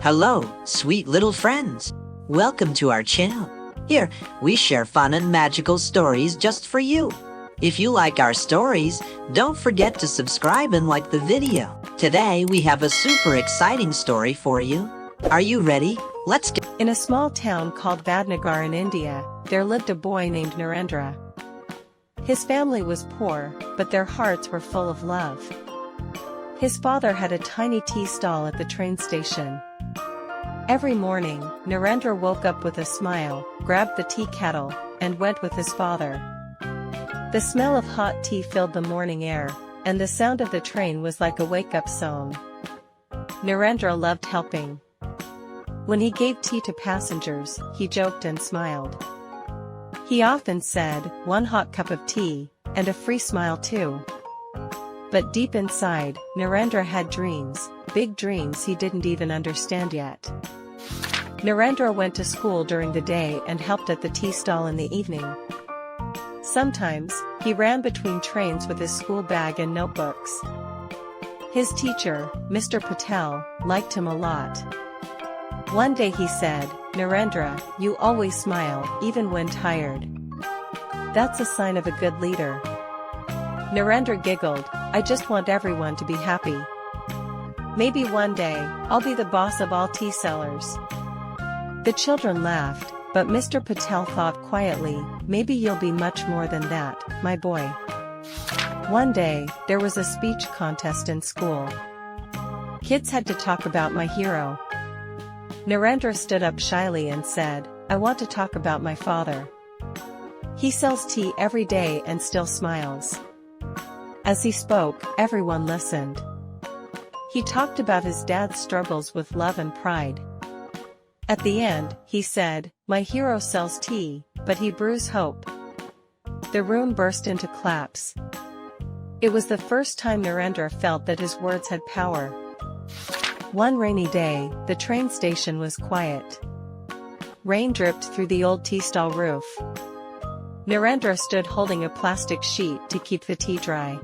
Hello, sweet little friends. Welcome to our channel. Here, we share fun and magical stories just for you. If you like our stories, don't forget to subscribe and like the video. Today, we have a super exciting story for you. Are you ready? Let's get. In a small town called Vadnagar in India, there lived a boy named Narendra. His family was poor, but their hearts were full of love. His father had a tiny tea stall at the train station. Every morning, Narendra woke up with a smile, grabbed the tea kettle, and went with his father. The smell of hot tea filled the morning air, and the sound of the train was like a wake-up song. Narendra loved helping. When he gave tea to passengers, he joked and smiled. He often said, "One hot cup of tea, and a free smile too." But deep inside, Narendra had dreams, big dreams he didn't even understand yet. Narendra went to school during the day and helped at the tea stall in the evening. Sometimes, he ran between trains with his school bag and notebooks. His teacher, Mr. Patel, liked him a lot. One day he said, "Narendra, you always smile, even when tired. That's a sign of a good leader." Narendra giggled, "I just want everyone to be happy. Maybe one day, I'll be the boss of all tea sellers." The children laughed, but Mr. Patel thought quietly, "Maybe you'll be much more than that, my boy." One day, there was a speech contest in school. Kids had to talk about my hero. Narendra stood up shyly and said, "I want to talk about my father. He sells tea every day and still smiles." As he spoke, everyone listened. He talked about his dad's struggles with love and pride. At the end, he said, "My hero sells tea, but he brews hope." The room burst into claps. It was the first time Narendra felt that his words had power. One rainy day, the train station was quiet. Rain dripped through the old tea stall roof. Narendra stood holding a plastic sheet to keep the tea dry.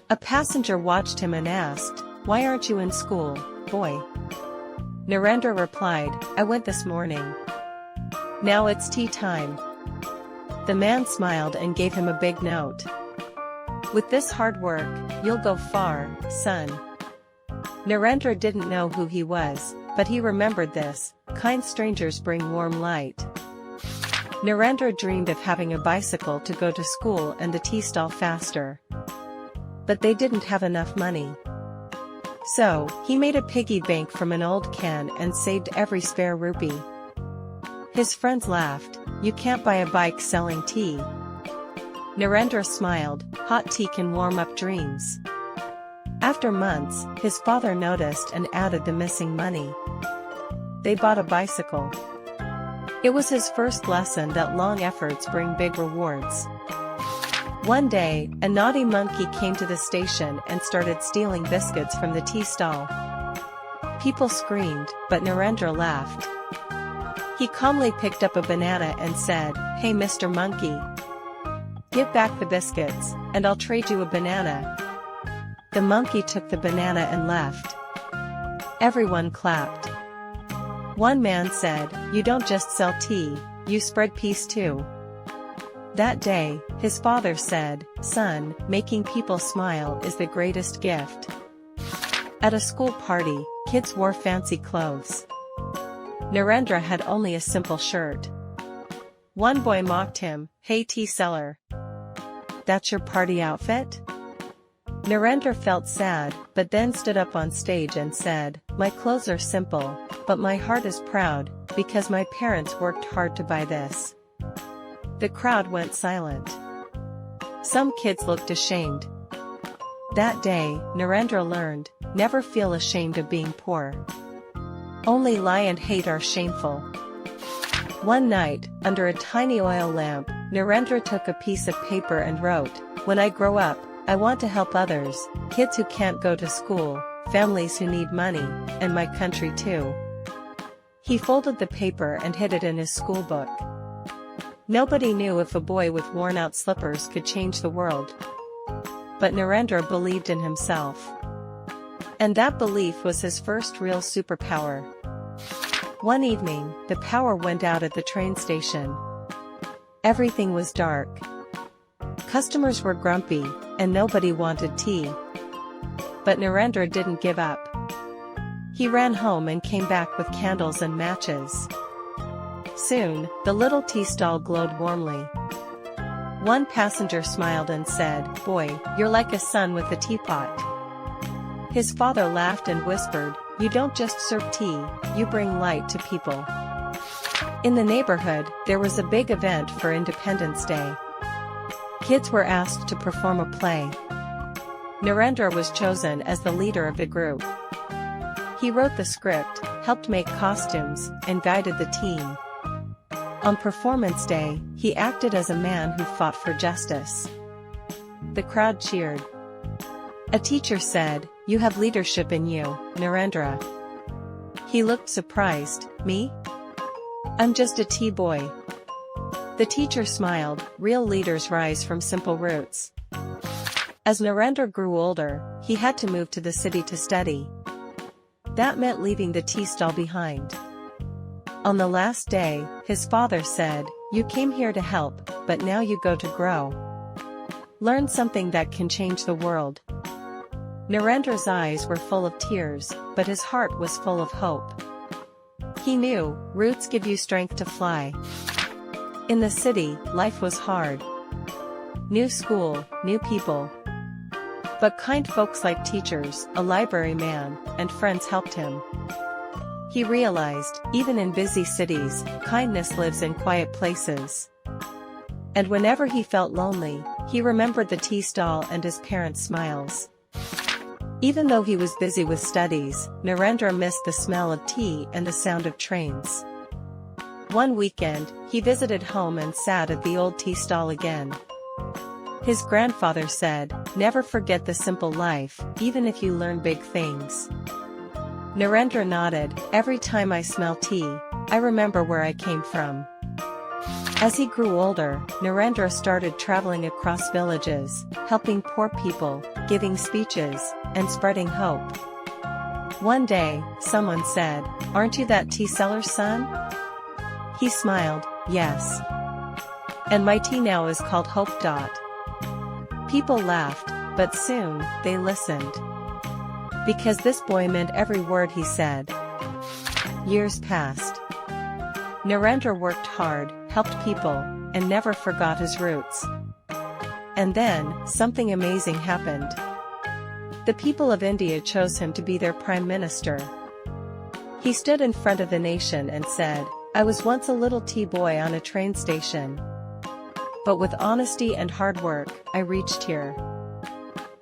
A passenger watched him and asked, "Why aren't you in school, boy?" Narendra replied, "I went this morning. Now it's tea time." The man smiled and gave him a big note. "With this hard work, you'll go far, son." Narendra didn't know who he was, but he remembered this: kind strangers bring warm light. Narendra dreamed of having a bicycle to go to school and the tea stall faster. But they didn't have enough money. So, he made a piggy bank from an old can and saved every spare rupee. His friends laughed, "You can't buy a bike selling tea." Narendra smiled, "Hot tea can warm up dreams." After months, his father noticed and added the missing money. They bought a bicycle. It was his first lesson that long efforts bring big rewards. One day, a naughty monkey came to the station and started stealing biscuits from the tea stall. People screamed, but Narendra laughed. He calmly picked up a banana and said, "Hey Mr. Monkey. Give back the biscuits, and I'll trade you a banana." The monkey took the banana and left. Everyone clapped. One man said, "You don't just sell tea, you spread peace too." That day, his father said, "Son, making people smile is the greatest gift." At a school party, kids wore fancy clothes. Narendra had only a simple shirt. One boy mocked him, "Hey tea seller. That's your party outfit?" Narendra felt sad, but then stood up on stage and said, "My clothes are simple, but my heart is proud, because my parents worked hard to buy this." The crowd went silent. Some kids looked ashamed. That day, Narendra learned, never feel ashamed of being poor. Only lie and hate are shameful. One night, under a tiny oil lamp, Narendra took a piece of paper and wrote, "When I grow up, I want to help others, kids who can't go to school, families who need money, and my country too." He folded the paper and hid it in his school book. Nobody knew if a boy with worn-out slippers could change the world. But Narendra believed in himself. And that belief was his first real superpower. One evening, the power went out at the train station. Everything was dark. Customers were grumpy, and nobody wanted tea. But Narendra didn't give up. He ran home and came back with candles and matches. Soon, the little tea stall glowed warmly. One passenger smiled and said, "Boy, you're like a son with a teapot." His father laughed and whispered, "You don't just serve tea, you bring light to people." In the neighborhood, there was a big event for Independence Day. Kids were asked to perform a play. Narendra was chosen as the leader of the group. He wrote the script, helped make costumes, and guided the team. On performance day, he acted as a man who fought for justice. The crowd cheered. A teacher said, "You have leadership in you, Narendra." He looked surprised. "Me? I'm just a tea boy." The teacher smiled. Real leaders rise from simple roots. As Narendra grew older, he had to move to the city to study. That meant leaving the tea stall behind. On the last day, his father said, "You came here to help, but now you go to grow. Learn something that can change the world." Narendra's eyes were full of tears, but his heart was full of hope. He knew, roots give you strength to fly. In the city, life was hard. New school, new people. But kind folks like teachers, a library man, and friends helped him. He realized, even in busy cities, kindness lives in quiet places. And whenever he felt lonely, he remembered the tea stall and his parents' smiles. Even though he was busy with studies, Narendra missed the smell of tea and the sound of trains. One weekend, he visited home and sat at the old tea stall again. His grandfather said, "Never forget the simple life, even if you learn big things." Narendra nodded. "Every time I smell tea, I remember where I came from." As he grew older, Narendra started traveling across villages, helping poor people, giving speeches, and spreading hope. One day, someone said, "Aren't you that tea seller's son?" He smiled, "Yes. And my tea now is called Hope. People laughed, but soon, they listened. Because this boy meant every word he said. Years passed. Narendra worked hard, helped people, and never forgot his roots. And then, something amazing happened. The people of India chose him to be their prime minister. He stood in front of the nation and said, "I was once a little tea boy on a train station. But with honesty and hard work, I reached here.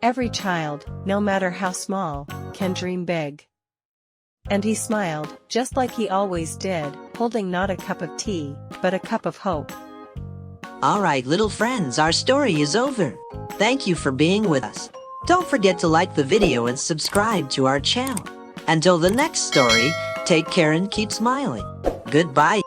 Every child, no matter how small, can dream big." And he smiled, just like he always did, holding not a cup of tea, but a cup of hope. Alright, little friends, our story is over. Thank you for being with us. Don't forget to like the video and subscribe to our channel. Until the next story, take care and keep smiling. Goodbye.